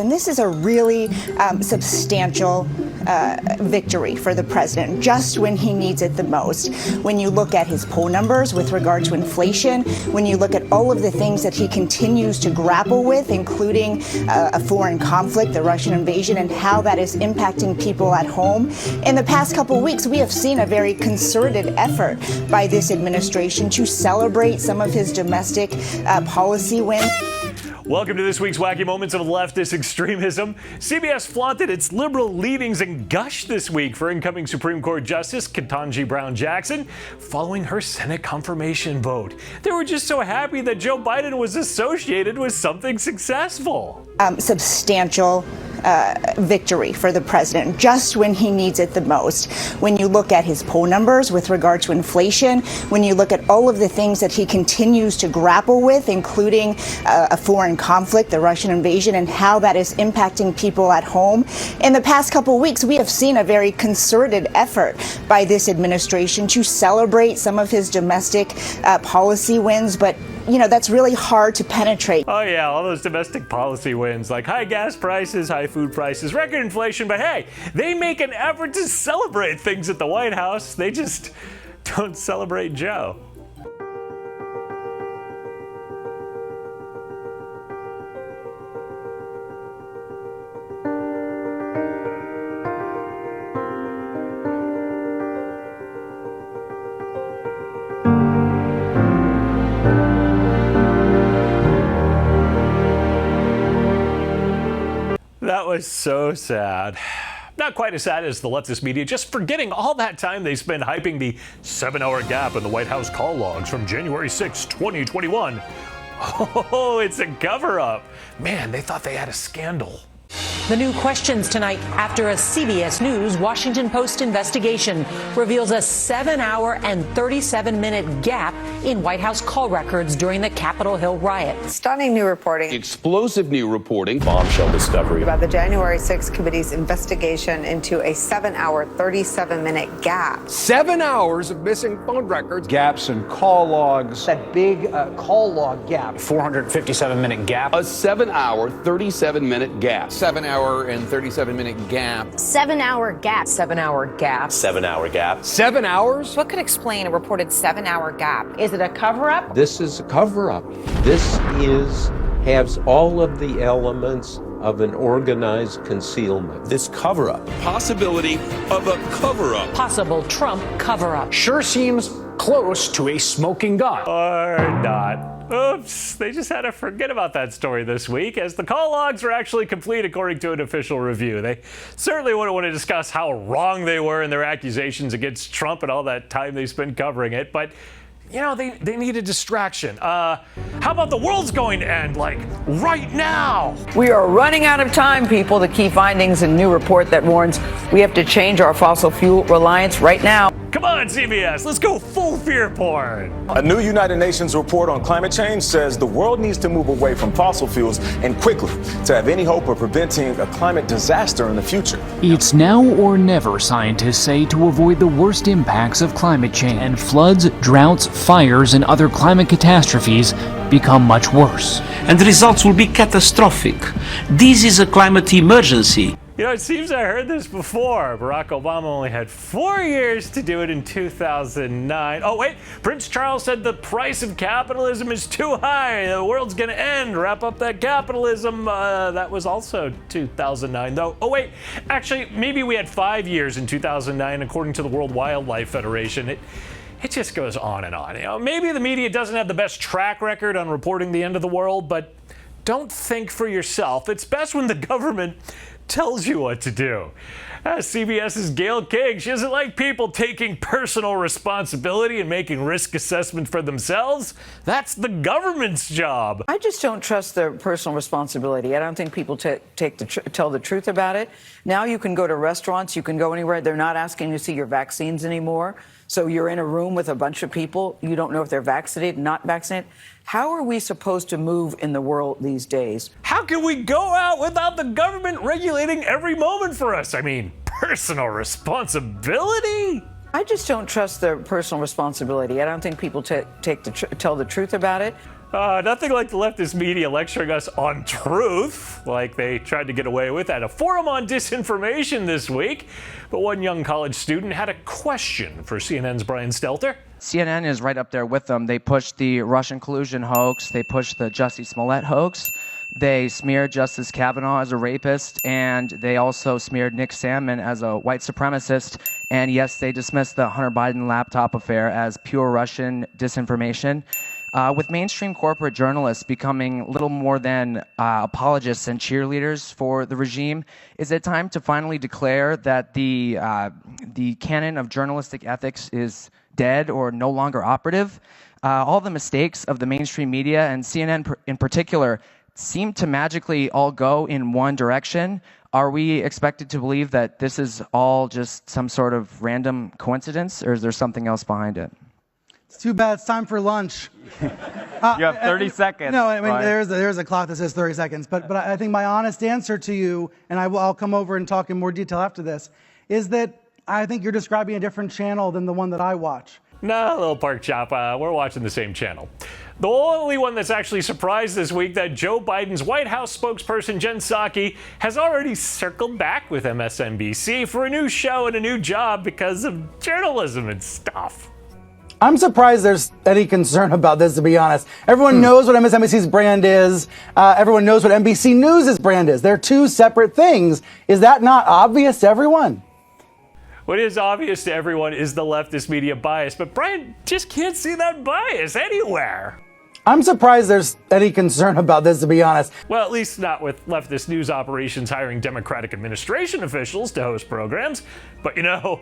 And this is a really substantial victory for the president, just when he needs it the most. When you look at his poll numbers with regard to inflation, when you look at all of the things that he continues to grapple with, including a foreign conflict, the Russian invasion, and how that is impacting people at home. In the past couple of weeks, we have seen a very concerted effort by this administration to celebrate some of his domestic policy wins. Welcome to this week's Wacky Moments of Leftist Extremism. CBS flaunted its liberal leanings and gushed this week for incoming Supreme Court Justice Ketanji Brown Jackson following her Senate confirmation vote. They were just so happy that Joe Biden was associated with something successful. Substantial victory for the president, just when he needs it the most. When you look at his poll numbers with regard to inflation, when you look at all of the things that he continues to grapple with, including a foreign conflict, the Russian invasion, and how that is impacting people at home. In the past couple of weeks, we have seen a very concerted effort by this administration to celebrate some of his domestic policy wins, but you know, that's really hard to penetrate. Oh yeah, all those domestic policy wins, like high gas prices, high food prices, record inflation, but hey, they make an effort to celebrate things at the White House. They just don't celebrate Joe. That was so sad. Not quite as sad as the leftist media, just forgetting all that time they spent hyping the 7-hour gap in the White House call logs from January 6, 2021. Oh, it's a cover-up. Man, they thought they had a scandal. The new questions tonight after a CBS News Washington Post investigation reveals a 7-hour and 37-minute gap in White House call records during the Capitol Hill riot. Stunning new reporting. Explosive new reporting. Bombshell discovery. About the January 6th committee's investigation into a 7-hour, 37-minute gap. 7 hours of missing phone records. Gaps in call logs. That big call log gap. 457-minute gap. A 7-hour, 37-minute gap. 7-hour and 37-minute gap. 7-hour gap. 7-hour gap. 7-hour gap. 7 hours? What could explain a reported 7-hour gap? Is it a cover-up? This is a cover-up. This has all of the elements of an organized concealment. This cover-up. Possibility of a cover-up. Possible Trump cover-up. Sure seems close to a smoking gun. Or not. Oops, they just had to forget about that story this week, as the call logs were actually complete according to an official review. They certainly wouldn't want to discuss how wrong they were in their accusations against Trump and all that time they spent covering it, but you know, they need a distraction. How about the world's going to end, like, right now? We are running out of time, people. The key findings in a new report that warns we have to change our fossil fuel reliance right now. Come on, CBS, let's go full fear porn. A new United Nations report on climate change says the world needs to move away from fossil fuels and quickly to have any hope of preventing a climate disaster in the future. It's now or never, scientists say, to avoid the worst impacts of climate change, and floods, droughts, fires, and other climate catastrophes become much worse. And the results will be catastrophic. This is a climate emergency. You know, it seems I heard this before. Barack Obama only had 4 years to do it in 2009. Oh, wait, Prince Charles said the price of capitalism is too high. The world's gonna end. Wrap up that capitalism. That was also 2009, though. Oh, wait, actually, maybe we had 5 years in 2009, according to the World Wildlife Federation. It just goes on and on. You know, maybe the media doesn't have the best track record on reporting the end of the world, but don't think for yourself. It's best when the government tells you what to do. CBS's Gayle King, she doesn't like people taking personal responsibility and making risk assessment for themselves. That's the government's job. I just don't trust their personal responsibility. I don't think people tell the truth about it. Now you can go to restaurants, you can go anywhere. They're not asking you to see your vaccines anymore. So you're in a room with a bunch of people. You don't know if they're vaccinated, not vaccinated. How are we supposed to move in the world these days? How can we go out without the government regulating every moment for us? I mean, personal responsibility? I just don't trust their personal responsibility. I don't think people tell the truth about it. Nothing like the leftist media lecturing us on truth, like they tried to get away with at a forum on disinformation this week. But one young college student had a question for CNN's Brian Stelter. CNN is right up there with them. They pushed the Russian collusion hoax. They pushed the Jussie Smollett hoax. They smeared Justice Kavanaugh as a rapist, and they also smeared Nick Salmon as a white supremacist. And yes, they dismissed the Hunter Biden laptop affair as pure Russian disinformation. With mainstream corporate journalists becoming little more than apologists and cheerleaders for the regime, is it time to finally declare that the canon of journalistic ethics is dead or no longer operative? All the mistakes of the mainstream media, and CNN in particular, seem to magically all go in one direction. Are we expected to believe that this is all just some sort of random coincidence, or is there something else behind it? It's too bad. It's time for lunch. You have 30 seconds. No, I mean, right? there's a clock that says 30 seconds. But I think my honest answer to you, and I'll come over and talk in more detail after this, is that I think you're describing a different channel than the one that I watch. No, little pork chop. We're watching the same channel. The only one that's actually surprised this week that Joe Biden's White House spokesperson Jen Psaki has already circled back with MSNBC for a new show and a new job because of journalism and stuff. I'm surprised there's any concern about this, to be honest. Everyone knows what MSNBC's brand is. Everyone knows what NBC News' brand is. They're two separate things. Is that not obvious to everyone? What is obvious to everyone is the leftist media bias, but Brian just can't see that bias anywhere. I'm surprised there's any concern about this, to be honest. Well, at least not with leftist news operations hiring Democratic administration officials to host programs. But you know,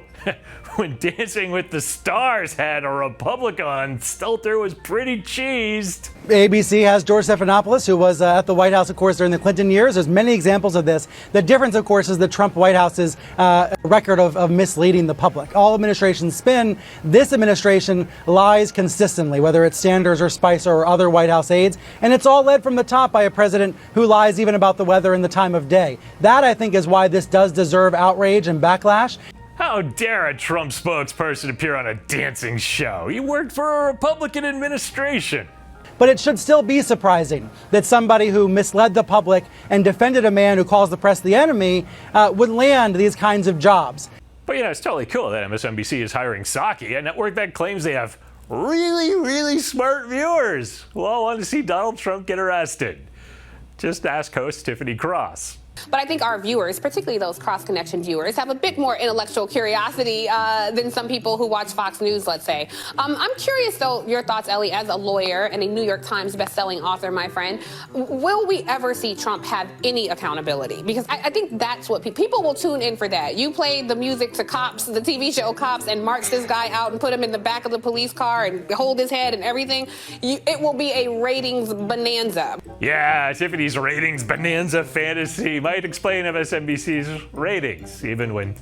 when Dancing with the Stars had a Republican, Stelter was pretty cheesed. ABC has George Stephanopoulos, who was at the White House, of course, during the Clinton years. There's many examples of this. The difference, of course, is the Trump White House's record of misleading the public. All administrations spin. This administration lies consistently, whether it's Sanders or Spicer or other White House aides. And it's all led from the top by a president who lies even about the weather and the time of day. That, I think, is why this does deserve outrage and backlash. How dare a Trump spokesperson appear on a dancing show? He worked for a Republican administration. But it should still be surprising that somebody who misled the public and defended a man who calls the press the enemy would land these kinds of jobs. But you know, it's totally cool that MSNBC is hiring Psaki, a network that claims they have really, really smart viewers who all want to see Donald Trump get arrested. Just ask host Tiffany Cross. But I think our viewers, particularly those cross-connection viewers, have a bit more intellectual curiosity than some people who watch Fox News, let's say. I'm curious, though, your thoughts, Ellie, as a lawyer and a New York Times bestselling author, my friend. Will we ever see Trump have any accountability? Because I think that's what people will tune in for that. You played the music to Cops, the TV show Cops, and march this guy out and put him in the back of the police car and hold his head and everything. It will be a ratings bonanza. Yeah, Tiffany's ratings bonanza fantasy might explain MSNBC's ratings. Even when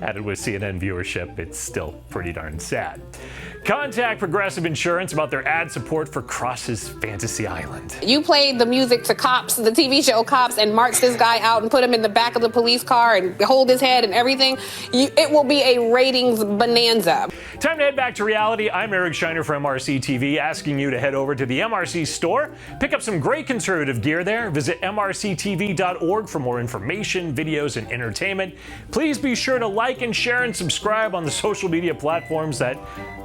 added with CNN viewership, it's still pretty darn sad. Contact Progressive Insurance about their ad support for Cross's Fantasy Island. You played the music to Cops, the TV show Cops, and march this guy out and put him in the back of the police car and hold his head and everything. It will be a ratings bonanza. Time to head back to reality. I'm Eric Shiner from MRC-TV, asking you to head over to the MRC Store. Pick up some great conservative gear there. Visit MRCTV.org for more information, videos, and entertainment. Please be sure to like and share and subscribe on the social media platforms that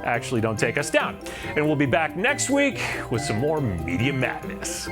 actually don't take us down. And we'll be back next week with some more Media Madness.